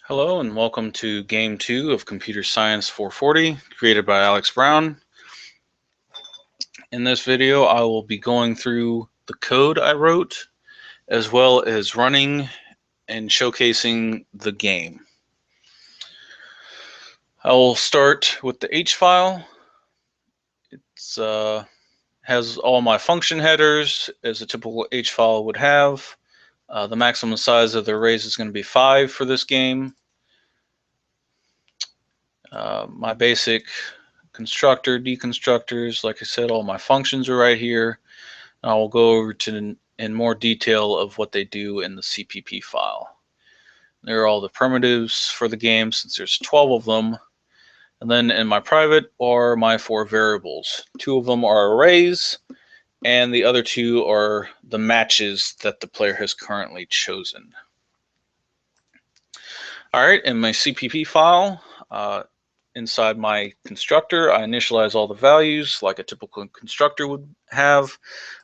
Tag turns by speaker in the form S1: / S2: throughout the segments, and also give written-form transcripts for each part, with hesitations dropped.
S1: Hello and welcome to Game 2 of Computer Science 440, created by Alex Brown. In this video, I will be going through the code I wrote, as well as running and showcasing the game. I will start with the H file. It has all my function headers, as a typical H file would have. The maximum size of the arrays is going to be 5 for this game. My basic constructor, deconstructors, like I said, all my functions are right here. And I will go over to in more detail of what they do in the CPP file. There are all the primitives for the game, since there's 12 of them. And then in my private are my 4 variables. 2 of them are arrays, and the other 2 are the matches that the player has currently chosen. All right, in my CPP file, inside my constructor, I initialize all the values like a typical constructor would have.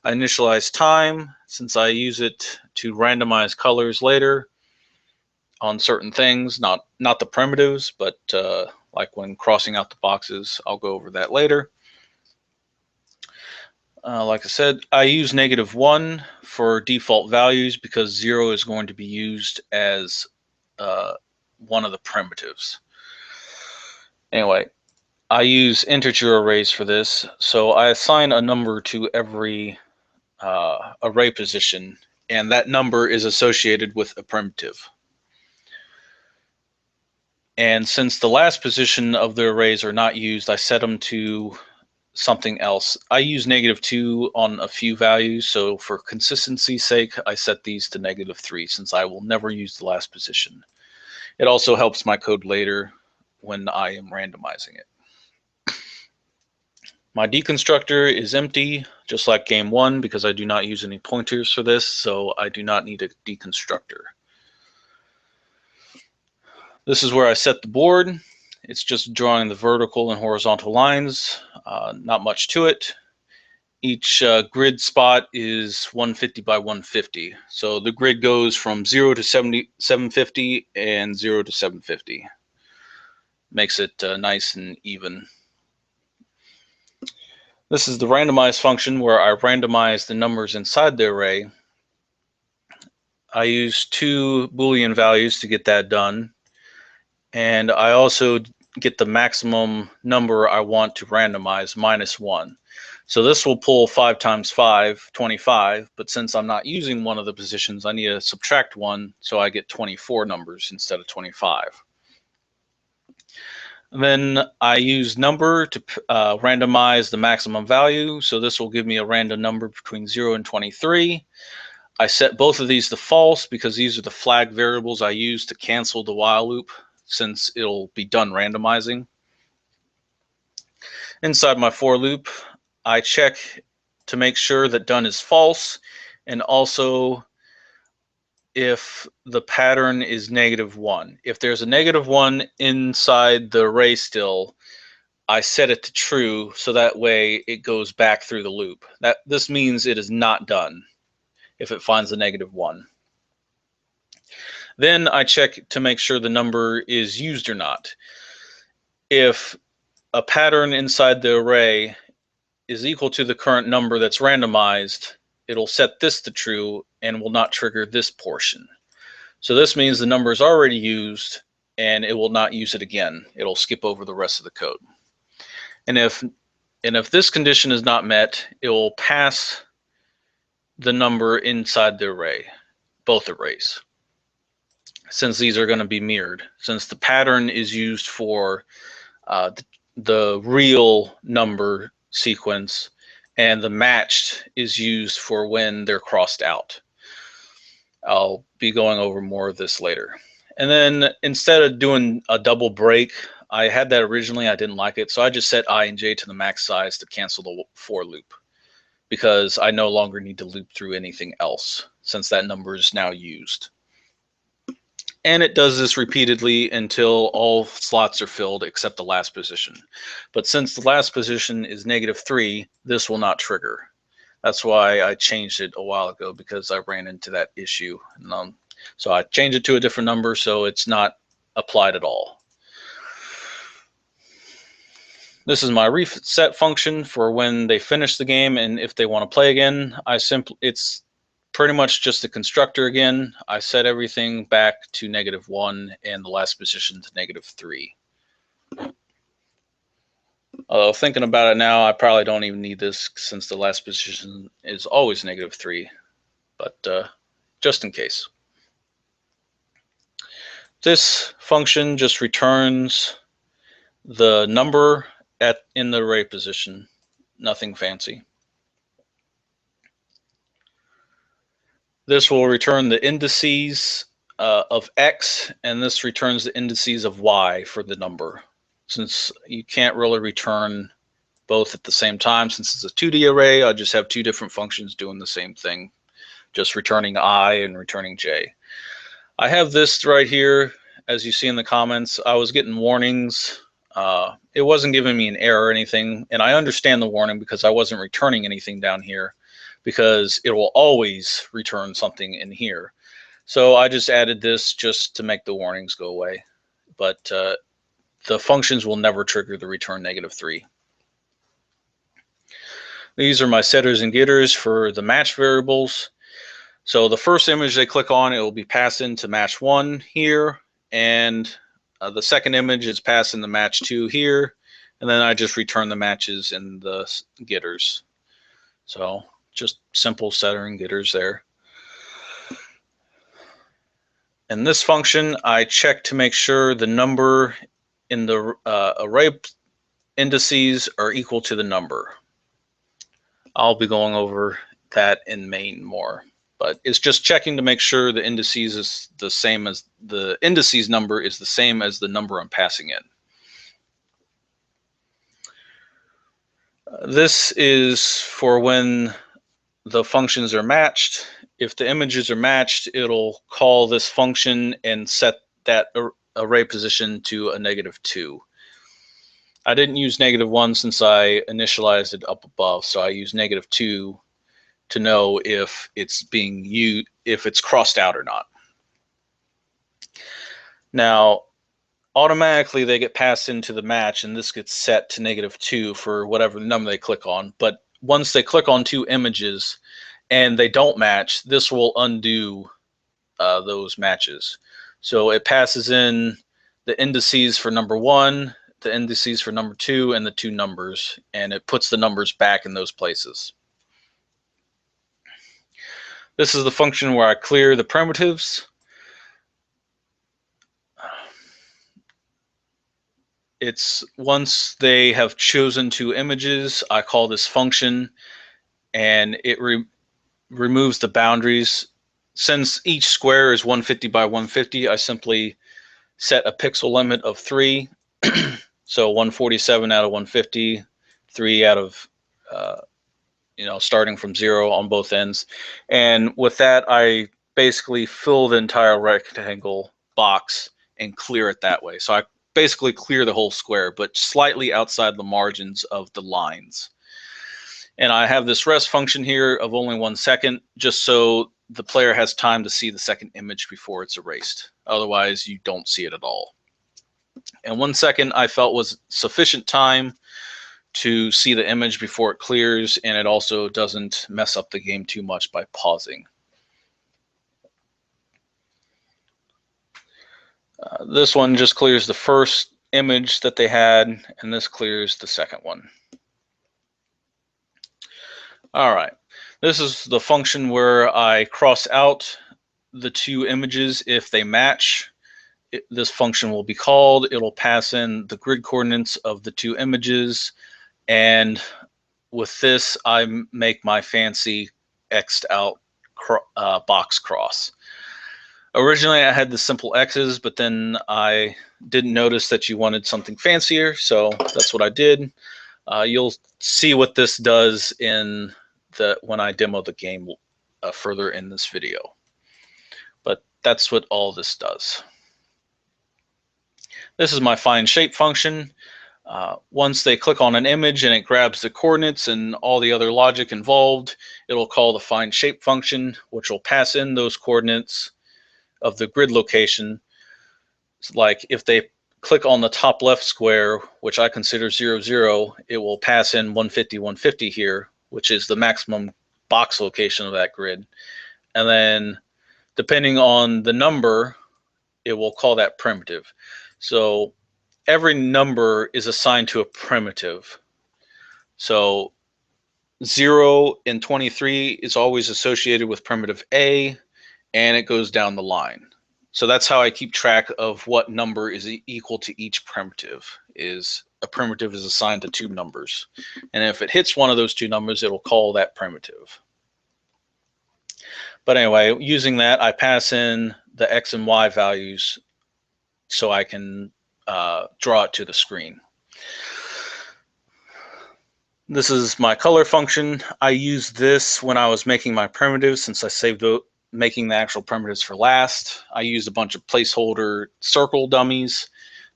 S1: I initialize time, since I use it to randomize colors later on certain things, not the primitives, but like when crossing out the boxes. I'll go over that later. Like I said, I use -1 for default values because 0 is going to be used as one of the primitives. Anyway, I use integer arrays for this, so I assign a number to every array position, and that number is associated with a primitive. And since the last position of the arrays are not used, I set them to something else. I use -2 on a few values, so for consistency's sake, I set these to -3, since I will never use the last position. It also helps my code later when I am randomizing it. My deconstructor is empty, just like game 1, because I do not use any pointers for this, so I do not need a deconstructor. This is where I set the board. It's just drawing the vertical and horizontal lines, not much to it. Each grid spot is 150 by 150. So the grid goes from 0 to 750 and 0 to 750. Makes it nice and even. This is the randomize function, where I randomize the numbers inside the array. I use 2 Boolean values to get that done. And I also get the maximum number I want to randomize, -1. So this will pull 5 times 5, 25, but since I'm not using one of the positions, I need to subtract 1, so I get 24 numbers instead of 25. And then I use number to randomize the maximum value, so this will give me a random number between 0 and 23. I set both of these to false because these are the flag variables I use to cancel the while loop, since it'll be done randomizing. Inside my for loop, I check to make sure that done is false, and also if the pattern is -1. If there's a -1 inside the array still, I set it to true, so that way it goes back through the loop. This means it is not done if it finds a -1. Then I check to make sure the number is used or not. If a pattern inside the array is equal to the current number that's randomized, it'll set this to true and will not trigger this portion. So this means the number is already used and it will not use it again. It'll skip over the rest of the code. And if this condition is not met, it will pass the number inside the array, both arrays, since these are going to be mirrored. Since the pattern is used for the real number sequence, and the matched is used for when they're crossed out. I'll be going over more of this later. And then instead of doing a double break, I had that originally, I didn't like it, so I just set I and j to the max size to cancel the for loop, because I no longer need to loop through anything else since that number is now used. And it does this repeatedly until all slots are filled except the last position. But since the last position is -3, this will not trigger. That's why I changed it a while ago, because I ran into that issue. So I changed it to a different number so it's not applied at all. This is my reset function for when they finish the game and if they want to play again. It's pretty much just a constructor again. I set everything back to -1 and the last position to -3. Although thinking about it now, I probably don't even need this since the last position is always -3, but just in case. This function just returns the number in the array position, nothing fancy. This will return the indices of x, and this returns the indices of y for the number. Since you can't really return both at the same time, since it's a 2D array, I just have two different functions doing the same thing, just returning I and returning j. I have this right here, as you see in the comments. I was getting warnings. It wasn't giving me an error or anything, and I understand the warning because I wasn't returning anything down here, because it will always return something in here. So I just added this just to make the warnings go away. But the functions will never trigger the return -3. These are my setters and getters for the match variables. So the first image they click on, it will be passed into match 1 here, and the second image is passed into match 2 here, and then I just return the matches and the getters. So just simple setter and getters there. In this function, I check to make sure the number in the array indices are equal to the number. I'll be going over that in main more, but it's just checking to make sure the indices is the same as the indices number is the same as the number I'm passing in. This is for when the functions are matched. If the images are matched, it'll call this function and set that array position to a -2. I didn't use -1 since I initialized it up above, so I use -2 to know if it's being used, if it's crossed out or not. Now, automatically they get passed into the match, and this gets set to -2 for whatever number they click on. But once they click on two images and they don't match, this will undo those matches. So it passes in the indices for number 1, the indices for number 2, and the two numbers, and it puts the numbers back in those places. This is the function where I clear the primitives. It's once they have chosen two images, I call this function, and it removes the boundaries. Since each square is 150 by 150, I simply set a pixel limit of 3. So 147 out of 150, 3 out of, starting from 0 on both ends. And with that, I basically fill the entire rectangle box and clear it that way. So I basically clear the whole square, but slightly outside the margins of the lines. And I have this rest function here of only 1 second, just so the player has time to see the second image before it's erased. Otherwise, you don't see it at all. And 1 second I felt was sufficient time to see the image before it clears, and it also doesn't mess up the game too much by pausing. This one just clears the first image that they had, and this clears the second one. All right, this is the function where I cross out the two images if they match. This function will be called. It'll pass in the grid coordinates of the two images, and with this I make my fancy X'd out box cross. Originally I had the simple X's, but then I didn't notice that you wanted something fancier, so that's what I did. You'll see what this does in when I demo the game further in this video. But that's what all this does. This is my find shape function. Once they click on an image and it grabs the coordinates and all the other logic involved, it'll call the find shape function, which will pass in those coordinates of the grid location like if they click on the top left square, which I consider 0, 0, it will pass in 150, 150 here, which is the maximum box location of that grid. And then depending on the number, it will call that primitive. So every number is assigned to a primitive. So 0 and 23 is always associated with primitive A, and it goes down the line. So that's how I keep track of what number is equal to each primitive. Is a primitive is assigned to 2 numbers. And if it hits one of those 2 numbers, it'll call that primitive. But anyway, using that, I pass in the X and Y values so I can draw it to the screen. This is my color function. I used this when I was making my primitives, since I saved making the actual primitives for last. I used a bunch of placeholder circle dummies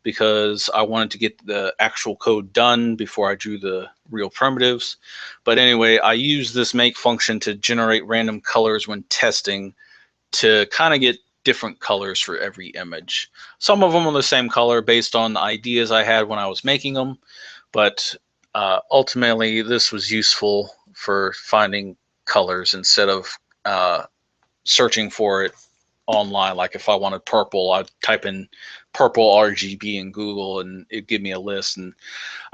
S1: because I wanted to get the actual code done before I drew the real primitives. But anyway, I use this make function to generate random colors when testing to kind of get different colors for every image. Some of them are the same color based on the ideas I had when I was making them, but ultimately this was useful for finding colors instead of searching for it online. Like if I wanted purple, I'd type in purple RGB in Google and it'd give me a list, and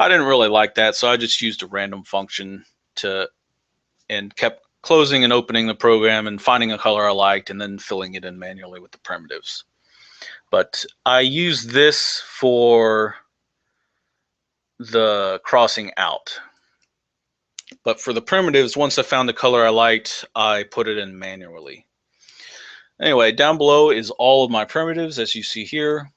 S1: I didn't really like that, so I just used a random function and kept closing and opening the program and finding a color I liked and then filling it in manually with the primitives. But I use this for the crossing out. But for the primitives, once I found the color I liked, I put it in manually. Anyway, down below is all of my primitives, as you see here.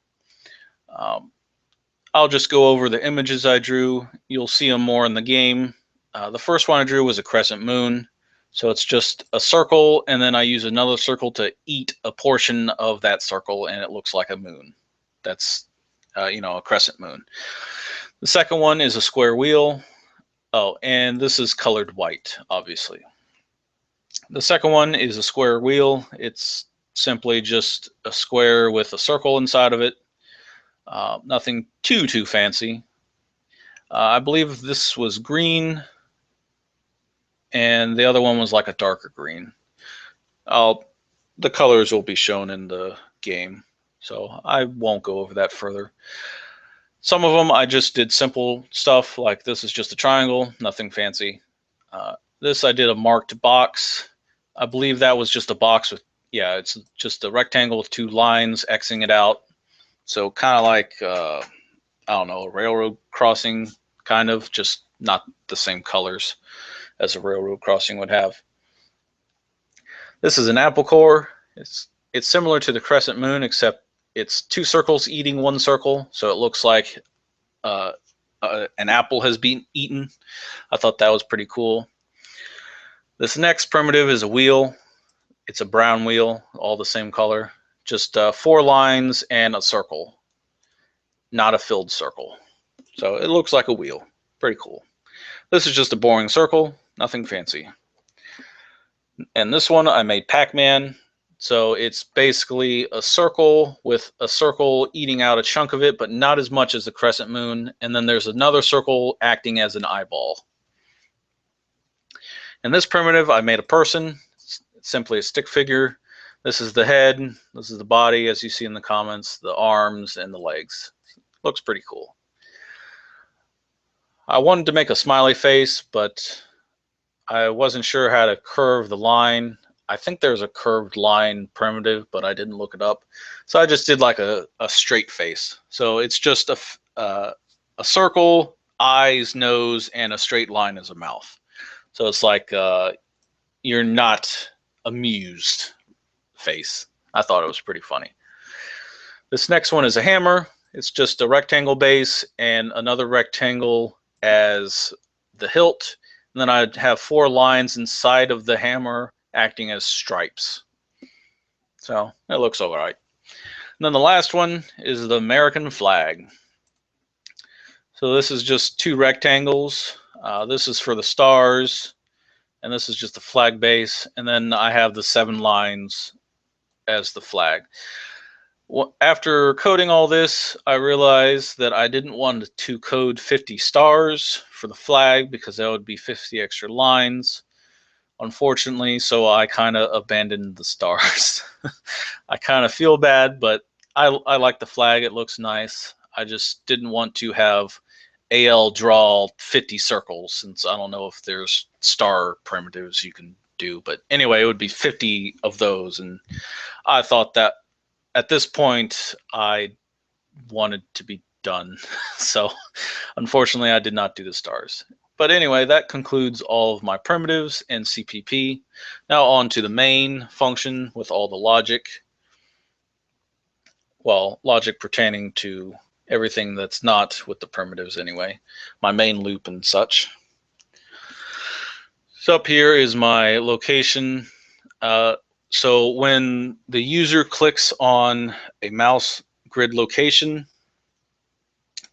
S1: I'll just go over the images I drew. You'll see them more in the game. The first one I drew was a crescent moon. So it's just a circle, and then I use another circle to eat a portion of that circle, and it looks like a moon. That's, a crescent moon. The second one is a square wheel. Oh, and this is colored white, obviously. The second one is a square wheel. It's simply just a square with a circle inside of it. Nothing too fancy. I believe this was green, and the other one was like a darker green. The colors will be shown in the game, so I won't go over that further. Some of them I just did simple stuff, like this is just a triangle, nothing fancy. This I did a marked box. I believe that was just a box with, yeah, it's just a rectangle with 2 lines Xing it out. So kind of like, I don't know, a railroad crossing, kind of, just not the same colors as a railroad crossing would have. This is an apple core. It's similar to the crescent moon, except it's 2 circles eating 1 circle, so it looks like an apple has been eaten. I thought that was pretty cool. This next primitive is a wheel. It's a brown wheel, all the same color. Just 4 lines and a circle, not a filled circle. So it looks like a wheel. Pretty cool. This is just a boring circle, nothing fancy. And this one I made Pac-Man. So it's basically a circle with a circle eating out a chunk of it, but not as much as the crescent moon. And then there's another circle acting as an eyeball. In this primitive, I made a person. It's simply a stick figure. This is the head. This is the body, as you see in the comments, the arms and the legs. Looks pretty cool. I wanted to make a smiley face, but I wasn't sure how to curve the line. I think there's a curved line primitive, but I didn't look it up. So I just did like a straight face. So it's just a circle, eyes, nose, and a straight line as a mouth. So it's like you're not amused face. I thought it was pretty funny. This next one is a hammer. It's just a rectangle base and another rectangle as the hilt. And then I'd have 4 lines inside of the hammer acting as stripes. So it looks all right. And then the last one is the American flag. So this is just 2 rectangles. This is for the stars, and this is just the flag base. And then I have the 7 lines as the flag. After coding all this, I realized that I didn't want to code 50 stars for the flag because that would be 50 extra lines, unfortunately, so I kind of abandoned the stars. I kind of feel bad, but I like the flag. It looks nice. I just didn't want to have AL draw 50 circles, since I don't know if there's star primitives you can do. But anyway, it would be 50 of those, and I thought that at this point I wanted to be done. So unfortunately, I did not do the stars. But anyway, that concludes all of my primitives and CPP. Now on to the main function with all the logic. Well, logic pertaining to everything that's not with the primitives anyway, my main loop and such. So up here is my location. So when the user clicks on a mouse grid location,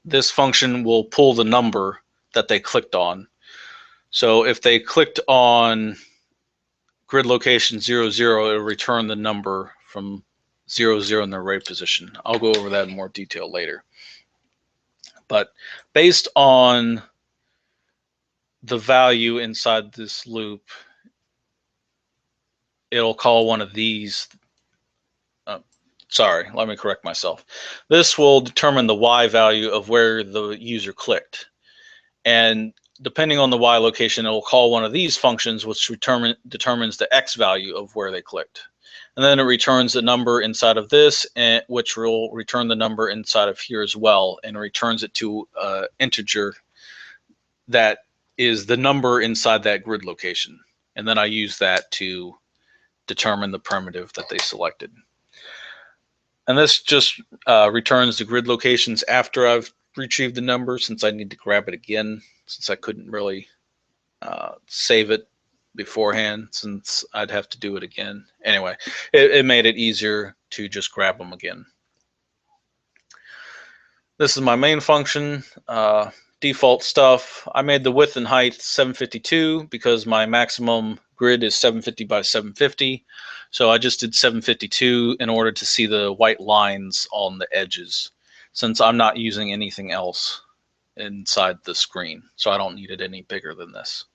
S1: this function will pull the number that they clicked on. So if they clicked on grid location 00, it'll return the number from 00 in the array position. I'll go over that in more detail later. But based on the value inside this loop, it'll call one of these. Sorry, let me correct myself. This will determine the Y value of where the user clicked. And depending on the Y location, it will call one of these functions, which determines the X value of where they clicked. And then it returns the number inside of this, which will return the number inside of here as well, and returns it to an integer that is the number inside that grid location. And then I use that to determine the primitive that they selected. And this just returns the grid locations after I've retrieved the number, since I need to grab it again, since I couldn't really save it beforehand, since I'd have to do it again. Anyway, it made it easier to just grab them again. This is my main function. Default stuff. I made the width and height 752 because my maximum grid is 750 by 750. So I just did 752 in order to see the white lines on the edges, since I'm not using anything else inside the screen. So I don't need it any bigger than this.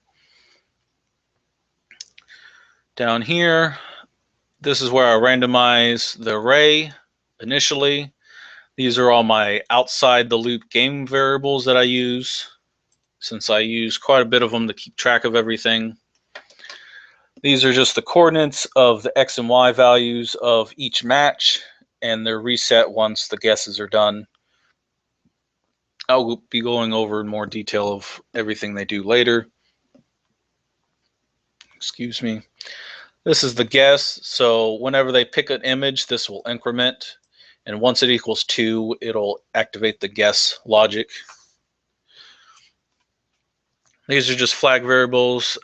S1: Down here, this is where I randomize the array initially. These are all my outside the loop game variables that I use, since I use quite a bit of them to keep track of everything. These are just the coordinates of the X and Y values of each match, and they're reset once the guesses are done. I'll be going over in more detail of everything they do later. Excuse me. This is the guess. So whenever they pick an image, this will increment. And once it equals 2, it'll activate the guess logic. These are just flag variables.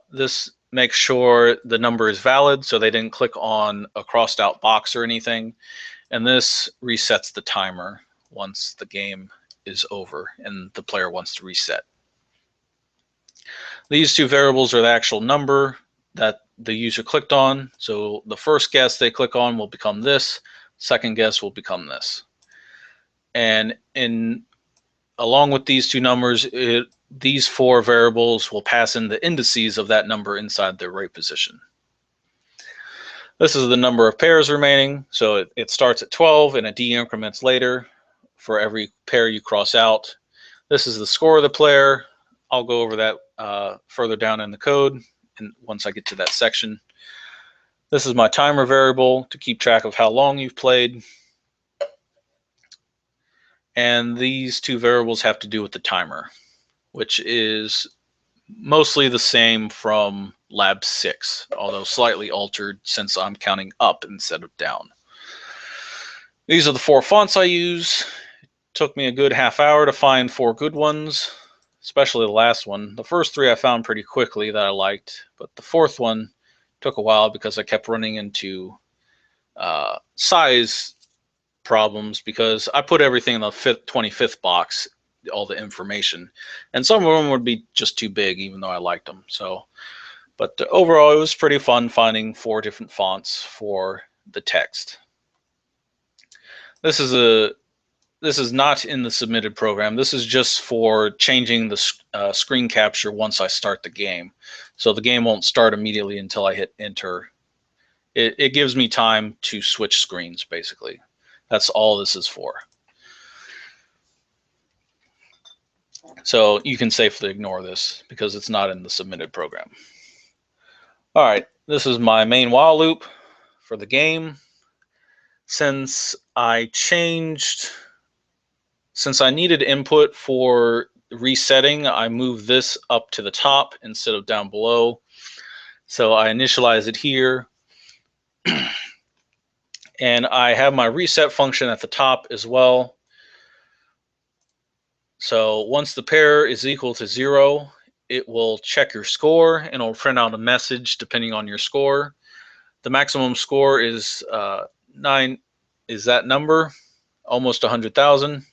S1: This makes sure the number is valid, so they didn't click on a crossed out box or anything. And this resets the timer once the game is over and the player wants to reset. These two variables are the actual number that the user clicked on. So the first guess they click on will become this. Second guess will become this. And along with these two numbers, these four variables will pass in the indices of that number inside the array position. This is the number of pairs remaining. So it starts at 12 and it de-increments later for every pair you cross out. This is the score of the player. I'll go over that further down in the code and once I get to that section. This is my timer variable to keep track of how long you've played. And these two variables have to do with the timer, which is mostly the same from Lab 6, although slightly altered since I'm counting up instead of down. These are the 4 fonts I use. It took me a good half hour to find 4 good ones, especially the last one. The first 3 I found pretty quickly that I liked, but the 4th one took a while because I kept running into size problems, because I put everything in the 25th box, all the information, and some of them would be just too big even though I liked them. So, but overall it was pretty fun finding 4 different fonts for the text. This is not in the submitted program. This is just for changing the screen capture once I start the game. So the game won't start immediately until I hit enter. It gives me time to switch screens, basically. That's all this is for. So you can safely ignore this because it's not in the submitted program. All right, this is my main while loop for the game. Since I needed input for resetting, I moved this up to the top instead of down below. So I initialize it here. And I have my reset function at the top as well. So once the pair is equal to 0, it will check your score and it'll print out a message depending on your score. The maximum score is 9 is that number, almost 100,000.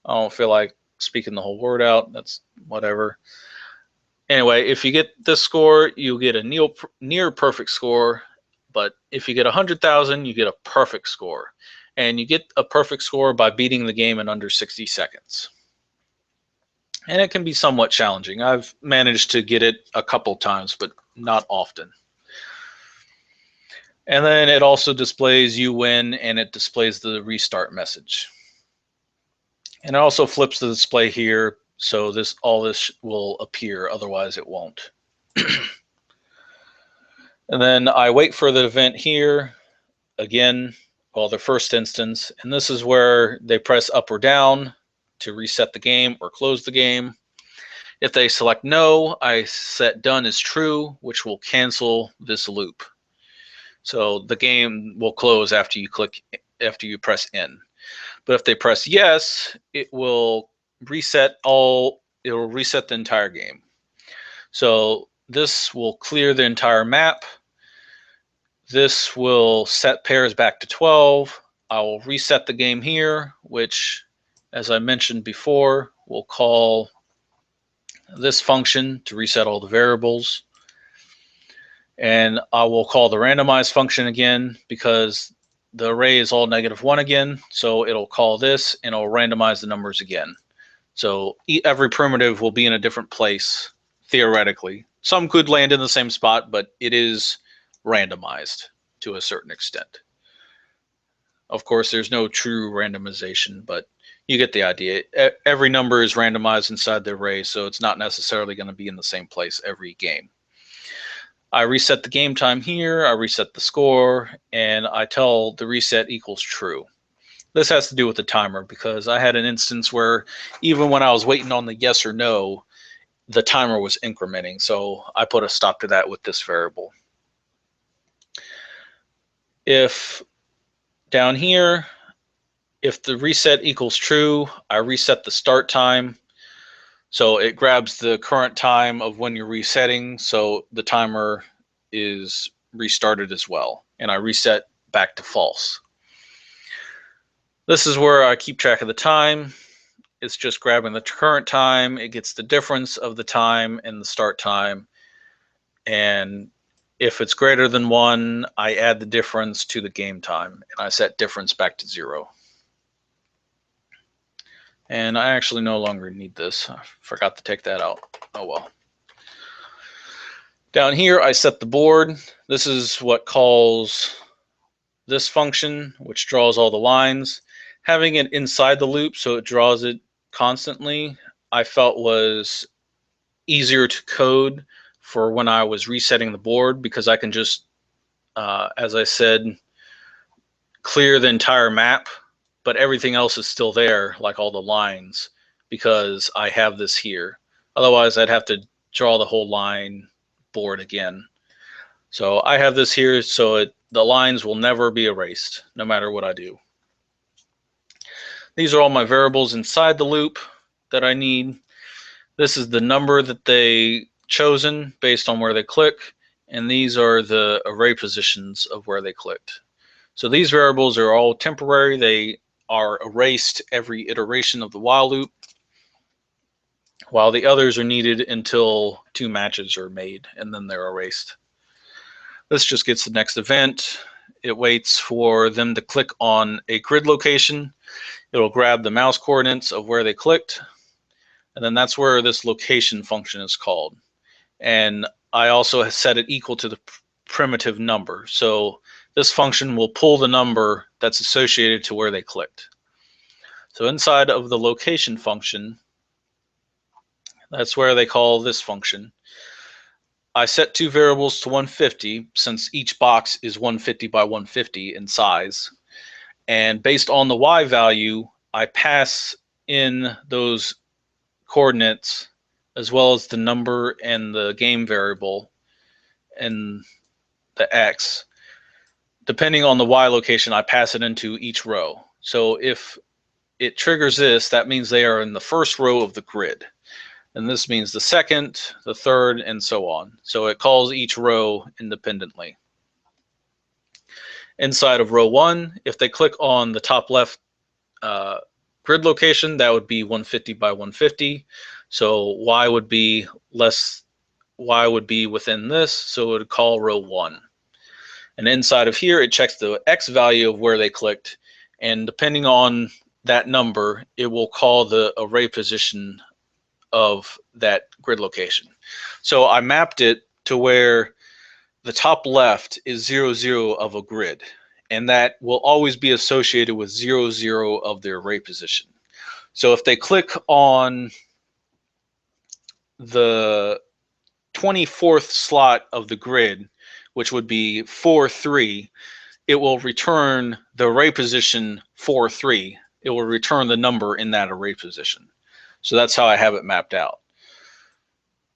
S1: I don't feel like speaking the whole word out. That's whatever. Anyway, if you get this score, you'll get a near perfect score. But if you get 100,000, you get a perfect score. And you get a perfect score by beating the game in under 60 seconds. And it can be somewhat challenging. I've managed to get it a couple times, but not often. And then it also displays you win, and it displays the restart message. And it also flips the display here, so all this will appear, otherwise it won't. And then I wait for the event here, again, well, the first instance, and this is where they press up or down to reset the game or close the game. If they select no, I set done as true, which will cancel this loop. So the game will close after you press N. But if they press yes, it will reset the entire game. So this will clear the entire map. This will set pairs back to 12. I will reset the game here, which, as I mentioned before, will call this function to reset all the variables. And I will call the randomize function again because the array is all -1 again. So it'll call this and it'll randomize the numbers again. So every primitive will be in a different place, theoretically. Some could land in the same spot, but it is randomized to a certain extent. Of course, there's no true randomization, but you get the idea. Every number is randomized inside the array, so it's not necessarily going to be in the same place every game. I reset the game time here, I reset the score, and I tell the reset equals true. This has to do with the timer because I had an instance where even when I was waiting on the yes or no, the timer was incrementing, so I put a stop to that with this variable. If down here, if the reset equals true, I reset the start time. So it grabs the current time of when you're resetting, so the timer is restarted as well, and I reset back to false. This is where I keep track of the time. It's just grabbing the current time. It gets the difference of the time and the start time, and if it's greater than 1, I add the difference to the game time, and I set difference back to 0. And I actually no longer need this. I forgot to take that out. Oh well. Down here, I set the board. This is what calls this function, which draws all the lines. Having it inside the loop so it draws it constantly, I felt was easier to code for when I was resetting the board because I can just, as I said, clear the entire map, but everything else is still there, like all the lines, because I have this here. Otherwise, I'd have to draw the whole line board again. So I have this here, so the lines will never be erased, no matter what I do. These are all my variables inside the loop that I need. This is the number that they chosen based on where they click, and these are the array positions of where they clicked. So these variables are all temporary. They are erased every iteration of the while loop, while the others are needed until 2 matches are made, and then they're erased. This just gets the next event. it waits for them to click on a grid location. It'll grab the mouse coordinates of where they clicked, and then that's where this location function is called. And I also have set it equal to the primitive number. So this function will pull the number that's associated to where they clicked. So inside of the location function, that's where they call this function. I set two variables to 150 since each box is 150 by 150 in size. And based on the y value, I pass in those coordinates as well as the number and the game variable and the x. Depending on the y location, I pass it into each row. So if it triggers this, that means they are in the first row of the grid. And this means the second, the third, and so on. So it calls each row independently. Inside of row 1, if they click on the top left grid location, that would be 150 by 150. So y would be within this, so it would call row 1. And inside of here, it checks the x value of where they clicked, and depending on that number, it will call the array position of that grid location. So I mapped it to where the top left is 0, 0 of a grid, and that will always be associated with 0, 0 of the array position. So if they click on the 24th slot of the grid, which would be 4, 3, it will return the array position 4, 3. It will return the number in that array position. So that's how I have it mapped out.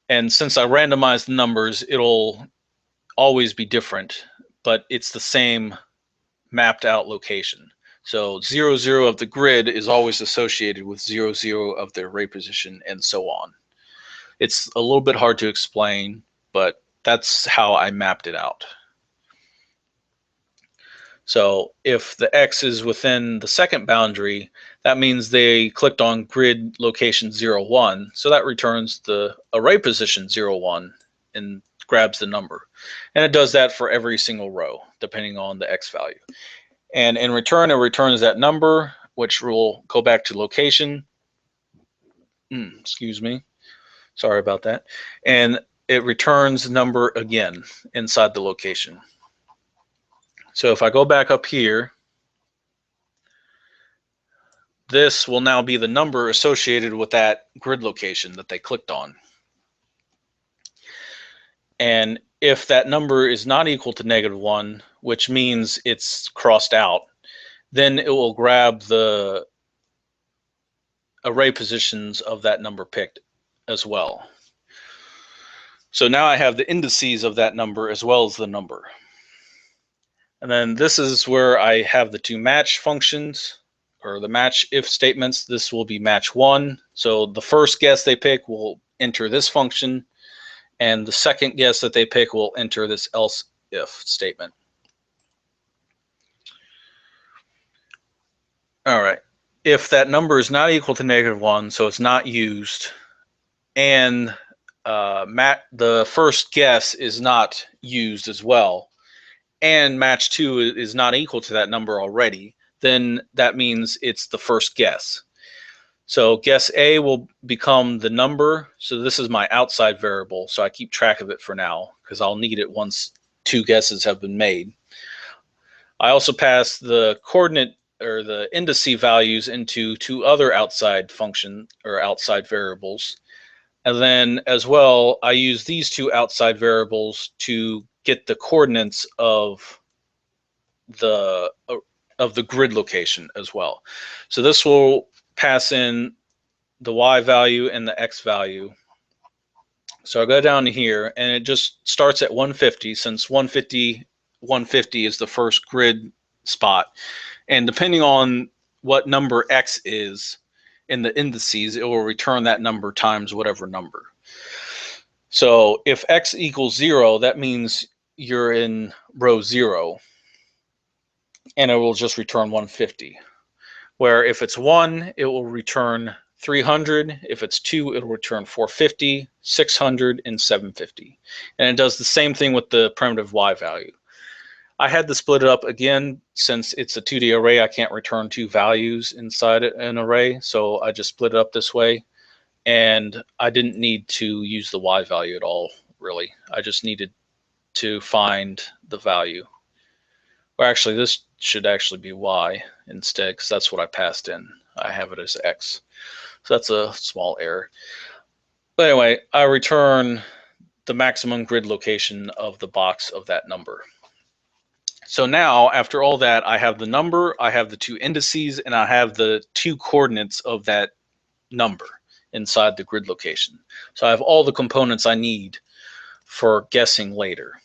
S1: And since I randomized the numbers, it'll always be different, but it's the same mapped out location. So 0, 0 of the grid is always associated with 0, 0 of the array position, and so on. It's a little bit hard to explain, but that's how I mapped it out. So if the x is within the second boundary, that means they clicked on grid location 0, 1. So that returns the array position 0, 1 and grabs the number. And it does that for every single row, depending on the x value. And in return, it returns that number, which will go back to location. Excuse me. Sorry about that. And it returns number again inside the location. So if I go back up here, this will now be the number associated with that grid location that they clicked on. And if that number is not equal to -1, which means it's crossed out, then it will grab the array positions of that number picked as well. So now I have the indices of that number as well as the number. And then this is where I have the two match functions, or the match if statements. This will be match 1. So the first guess they pick will enter this function, and the second guess that they pick will enter this else if statement. All right. If that number is not equal to -1, so it's not used, and the first guess is not used as well, and match 2 is not equal to that number already, then that means it's the first guess. So guess A will become the number. So this is my outside variable, so I keep track of it for now because I'll need it once 2 guesses have been made. I also pass the coordinate or the indice values into 2 other outside function or outside variables. And then as well, I use these 2 outside variables to get the coordinates of the grid location as well. So this will pass in the y value and the x value. So I'll go down to here, and it just starts at 150, since 150 is the first grid spot. And depending on what number x is in the indices, it will return that number times whatever number. So if x equals 0, that means you're in row 0, and it will just return 150. Where if it's 1, it will return 300. If it's 2, it'll return 450, 600, and 750. And it does the same thing with the primitive y value. I had to split it up again since it's a 2D array. I can't return two values inside an array, so I just split it up this way. And I didn't need to use the y value at all, really. I just needed to find the value. Or actually, this should actually be y instead, because that's what I passed in. I have it as x. So that's a small error. But anyway, I return the maximum grid location of the box of that number. So now, after all that, I have the number, I have the two indices, and I have the two coordinates of that number inside the grid location. So I have all the components I need for guessing later.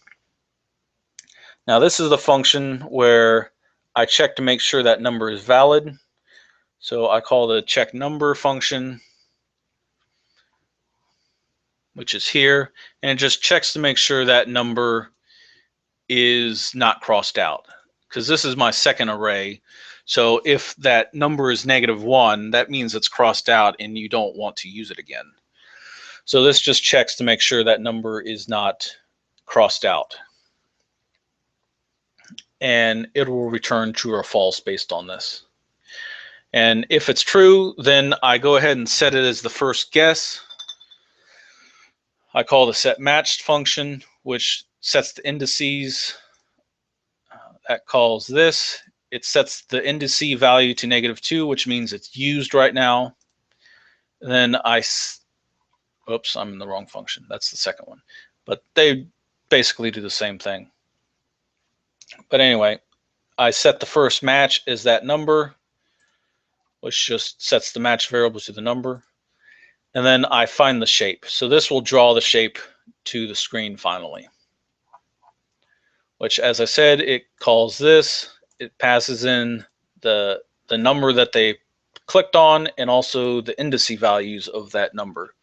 S1: Now this is the function where I check to make sure that number is valid. So I call the check number function, which is here, and it just checks to make sure that number is not crossed out, because this is my second array. So if that number is -1, that means it's crossed out and you don't want to use it again. So this just checks to make sure that number is not crossed out. And it will return true or false based on this. And if it's true, then I go ahead and set it as the first guess. I call the set matched function, which sets the indices. That calls this. It sets the indice value to -2, which means it's used right now. And then oops, I'm in the wrong function. That's the second one. But they basically do the same thing. But anyway, I set the first match as that number, which just sets the match variable to the number. And then I find the shape. So this will draw the shape to the screen finally, which, as I said, it calls this. It passes in the number that they clicked on and also the indice values of that number,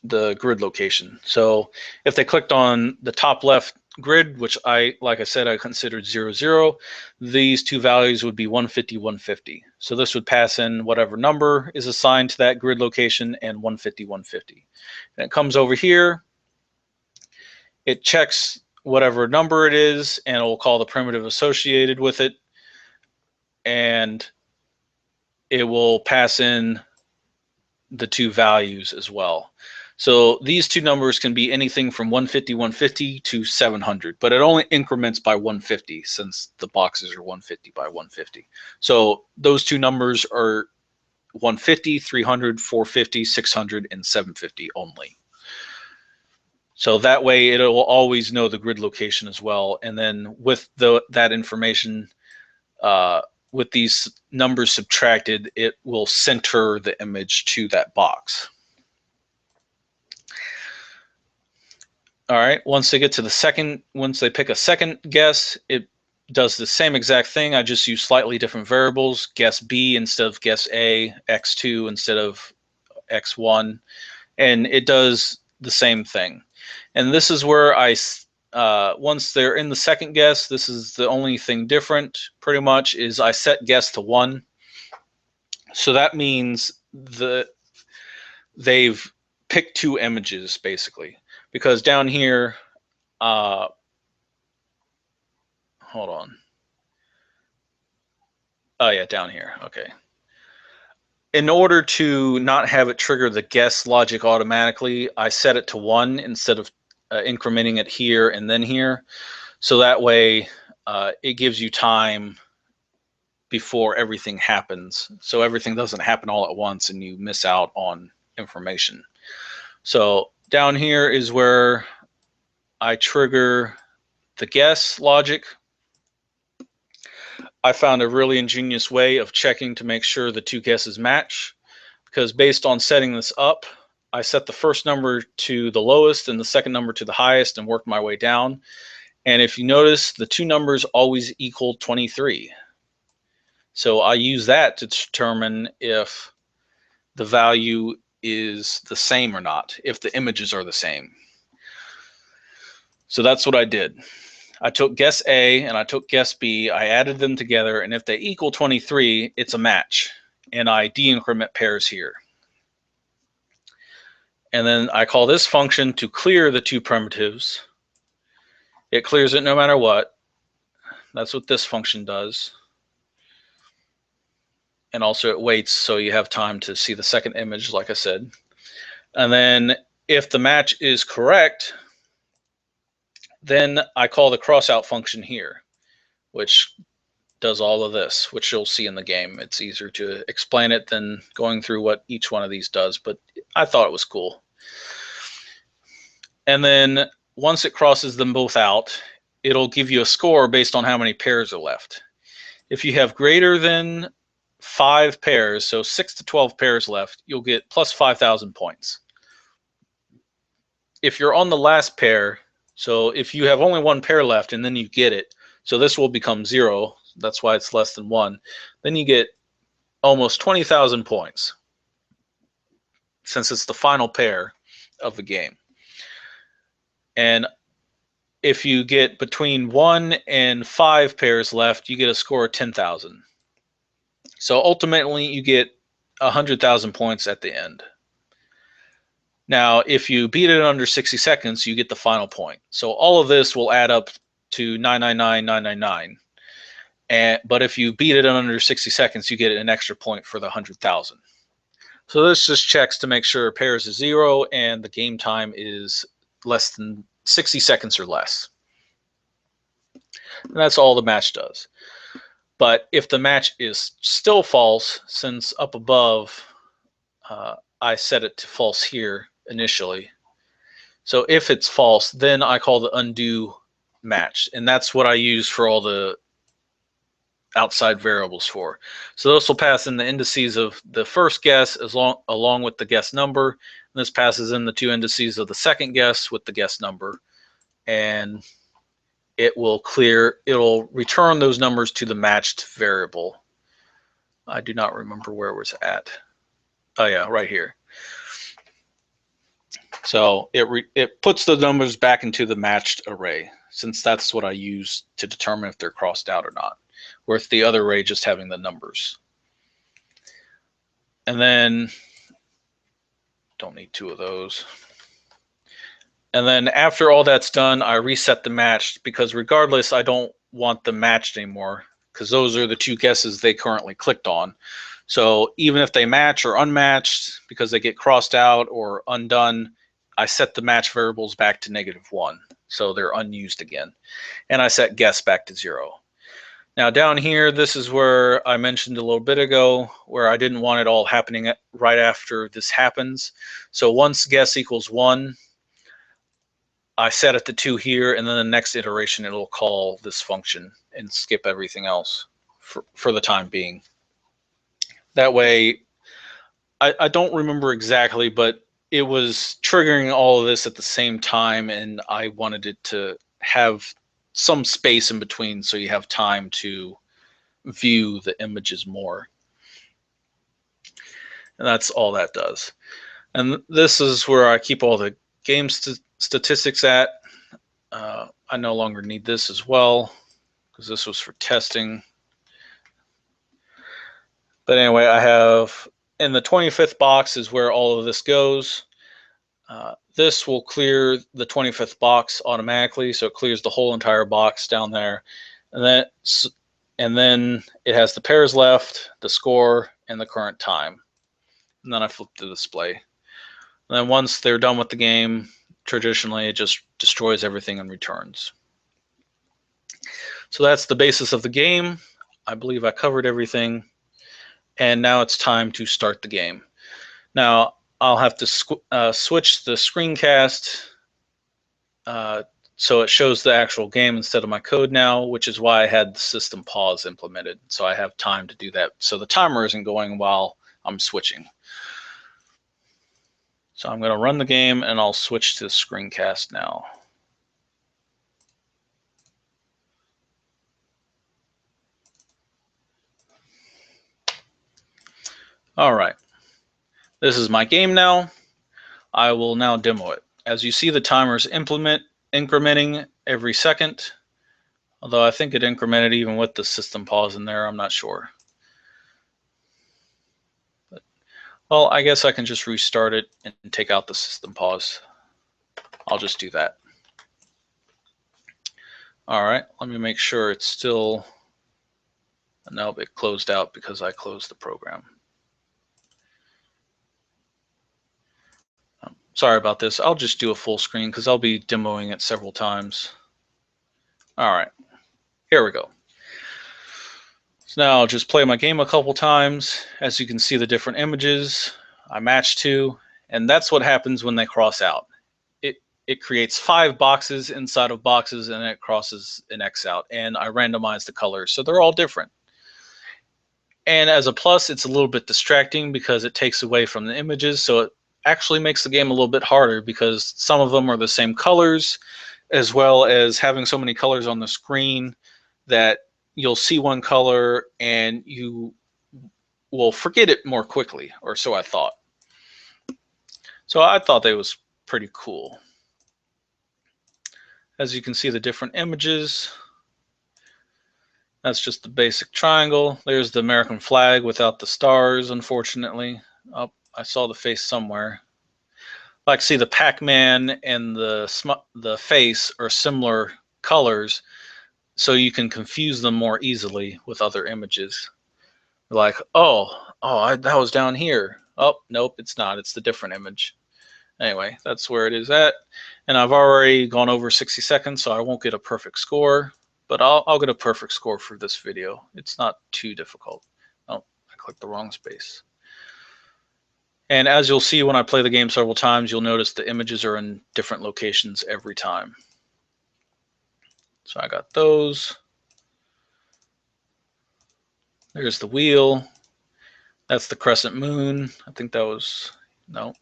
S1: the grid location. So if they clicked on the top left grid, which like I said, I considered 0, 0, these two values would be 150, 150. So this would pass in whatever number is assigned to that grid location and 150, 150. And it comes over here, it checks whatever number it is, and it will call the primitive associated with it, and it will pass in the two values as well. So these two numbers can be anything from 150, 150 to 700, but it only increments by 150 since the boxes are 150 by 150. So those two numbers are 150, 300, 450, 600, and 750 only. So that way it will always know the grid location as well. And then with that information, with these numbers subtracted, it will center the image to that box. All right, once they get to the second, once they pick a second guess, it does the same exact thing. I just use slightly different variables, guess B instead of guess A, X2 instead of X1, and it does the same thing. And this is where once they're in the second guess, this is the only thing different pretty much, is I set guess to 1. So that means they've picked two images basically. Because down here, hold on. Oh yeah, down here, okay. In order to not have it trigger the guess logic automatically, I set it to 1 instead of incrementing it here and then here. So that way it gives you time before everything happens. So everything doesn't happen all at once and you miss out on information. So down here is where I trigger the guess logic. I found a really ingenious way of checking to make sure the two guesses match, because based on setting this up, I set the first number to the lowest and the second number to the highest and worked my way down. And if you notice, the two numbers always equal 23. So I use that to determine if the value is the same or not, if the images are the same. So that's what I did. I took guess A and I took guess B, I added them together, and if they equal 23, it's a match, and I de-increment pairs here. And then I call this function to clear the two primitives, It clears it no matter what. That's what this function does. And also it waits so you have time to see the second image, like I said. And then if the match is correct, then I call the crossout function here, which does all of this, which you'll see in the game. It's easier to explain it than going through what each one of these does, but I thought it was cool. And then once it crosses them both out, it'll give you a score based on how many pairs are left. If you have greater than 5 pairs, so 6 to 12 pairs left, you'll get plus 5,000 points. If you're on the last pair, so if you have only 1 pair left and then you get it, so this will become 0, that's why it's less than 1, then you get almost 20,000 points since it's the final pair of the game. And if you get between 1 and 5 pairs left, you get a score of 10,000. So ultimately, you get 100,000 points at the end. Now, if you beat it under 60 seconds, you get the final point. So all of this will add up to 999,999. But if you beat it in under 60 seconds, you get an extra point for the 100,000. So this just checks to make sure pairs is 0 and the game time is less than 60 seconds or less. And that's all the match does. But if the match is still false, since up above I set it to false here initially. So if it's false, then I call the undo match. And that's what I use for all the outside variables for. So this will pass in the indices of the first guess along with the guess number. And this passes in the 2 indices of the second guess with the guess number. And it'll return those numbers to the matched variable. I do not remember where it was at. Oh yeah, right here. So it puts the numbers back into the matched array, since that's what I use to determine if they're crossed out or not, with the other array just having the numbers. And then, don't need 2 of those. And then after all that's done, I reset the matched, because regardless, I don't want the matched anymore, because those are the 2 guesses they currently clicked on. So even if they match or unmatched, because they get crossed out or undone, I set the match variables back to -1. So they're unused again. And I set guess back to 0. Now down here, this is where I mentioned a little bit ago, where I didn't want it all happening right after this happens. So once guess equals 1, I set it to 2 here, and then the next iteration it'll call this function and skip everything else for the time being. That way, I don't remember exactly, but it was triggering all of this at the same time, and I wanted it to have some space in between so you have time to view the images more. And that's all that does. And this is where I keep all the game statistics at. I no longer need this as well, because this was for testing. But anyway, I have in the 25th box is where all of this goes. This will clear the 25th box automatically, so it clears the whole entire box down there. And then it has the pairs left, the score, and the current time. And then I flip the display. And then once they're done with the game, traditionally it just destroys everything and returns. So that's the basis of the game. I believe I covered everything. And now it's time to start the game. Now, I'll have to switch the screencast so it shows the actual game instead of my code now, which is why I had the system pause implemented. So I have time to do that. So the timer isn't going while I'm switching. So I'm going to run the game, and I'll switch to the screencast now. All right. This is my game now. I will now demo it. As you see, the timer is incrementing every second, although I think it incremented even with the system pause in there. I'm not sure. But, well, I guess I can just restart it and take out the system pause. I'll just do that. All right, let me make sure it's still, nope, it closed out because I closed the program. Sorry about this. I'll just do a full screen because I'll be demoing it several times. All right, here we go. So now I'll just play my game a couple times. As you can see, the different images I match to, and that's what happens when they cross out. It creates 5 boxes inside of boxes, and it crosses an X out, and I randomize the colors, so they're all different. And as a plus, it's a little bit distracting because it takes away from the images, so it actually makes the game a little bit harder because some of them are the same colors, as well as having so many colors on the screen that you'll see one color and you will forget it more quickly, or so I thought. So I thought that was pretty cool. As you can see, the different images. That's just the basic triangle. There's the American flag without the stars, unfortunately. Oh, I saw the face somewhere. Like, see, the Pac-Man and the face are similar colors, so you can confuse them more easily with other images. Like, that was down here. Oh, nope, it's not. It's the different image. Anyway, that's where it is at. And I've already gone over 60 seconds, so I won't get a perfect score, but I'll get a perfect score for this video. It's not too difficult. Oh, I clicked the wrong space. And as you'll see when I play the game several times, you'll notice the images are in different locations every time. So I got those. There's the wheel. That's the crescent moon. I think that was, no.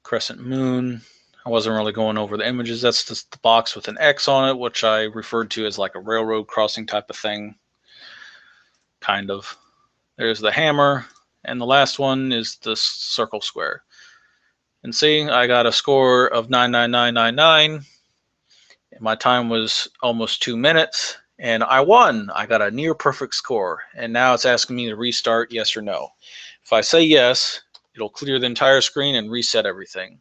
S1: Crescent moon. I wasn't really going over the images. That's just the box with an X on it, which I referred to as like a railroad crossing type of thing. Kind of. There's the hammer. And the last one is the circle square. And see, I got a score of 99999. My time was almost 2 minutes. And I won. I got a near perfect score. And now it's asking me to restart, yes or no. If I say yes, it'll clear the entire screen and reset everything.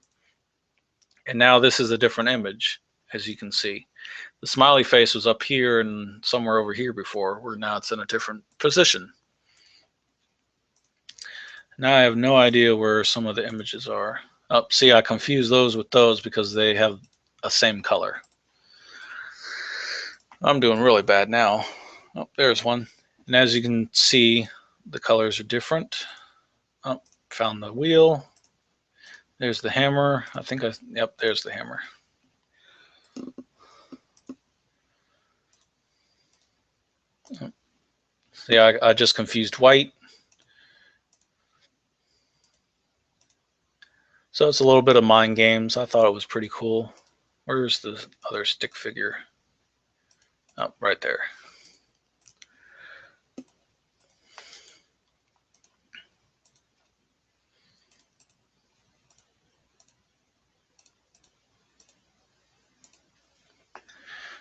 S1: And now this is a different image, as you can see. The smiley face was up here and somewhere over here before, where now it's in a different position. Now I have no idea where some of the images are. Oh, see, I confuse those with those because they have a same color. I'm doing really bad now. Oh, there's one. And as you can see, the colors are different. Oh, found the wheel. There's the hammer. Yep, there's the hammer. See, I just confused white. So it's a little bit of mind games. I thought it was pretty cool. Where's the other stick figure? Oh, right there.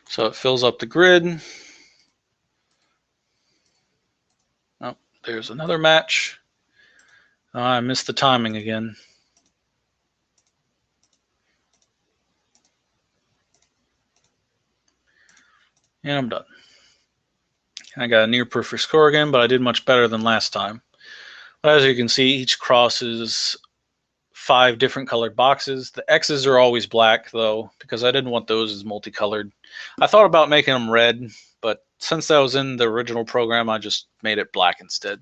S1: So it fills up the grid. Oh, there's another match. I missed the timing again. And I'm done. I got a near perfect score again, but I did much better than last time. But as you can see, each cross is 5 different colored boxes. The X's are always black, though, because I didn't want those as multicolored. I thought about making them red, but since that was in the original program, I just made it black instead.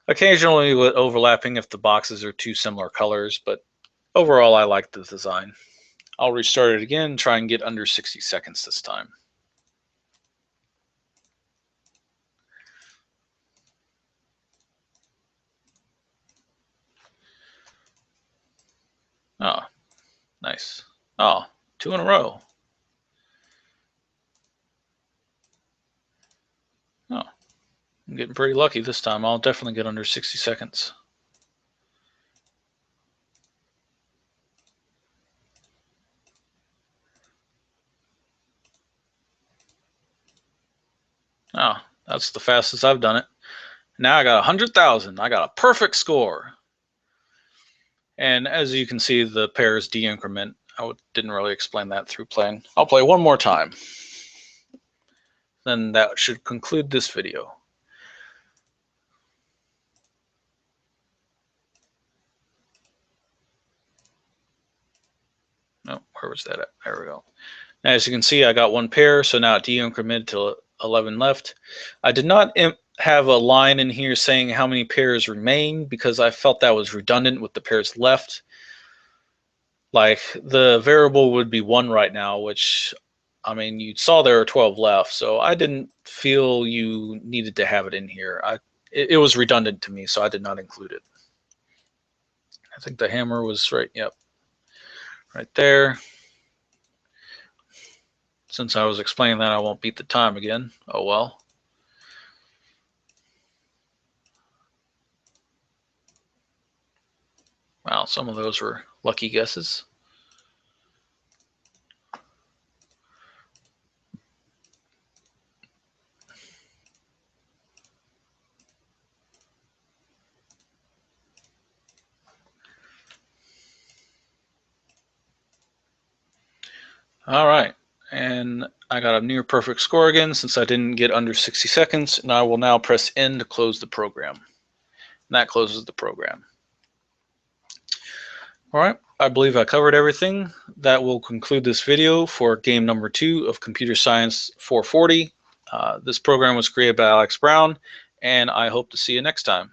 S1: Occasionally with overlapping if the boxes are 2 similar colors, but overall I like the design. I'll restart it again, try and get under 60 seconds this time. Oh, nice. Oh, 2 in a row. Oh, I'm getting pretty lucky this time. I'll definitely get under 60 seconds. Oh, that's the fastest I've done it. Now I got 100,000. I got a perfect score. And as you can see, the pairs de-increment. didn't really explain that through playing. I'll play one more time. Then that should conclude this video. No, where was that at? There we go. Now, as you can see, I got one pair, so now it de-incremented to 11 left. I did not have a line in here saying how many pairs remain because I felt that was redundant with the pairs left. Like the variable would be 1 right now, which, I mean, you saw there are 12 left, so I didn't feel you needed to have it in here. It was redundant to me, so I did not include it. I think the hammer was right, yep, right there. Since I was explaining that, I won't beat the time again. Oh well. Wow, some of those were lucky guesses. All right, and I got a near perfect score again since I didn't get under 60 seconds, and I will now press N to close the program. And that closes the program. All right, I believe I covered everything. That will conclude this video for game number 2 of Computer Science 440. This program was created by Alex Brown, and I hope to see you next time.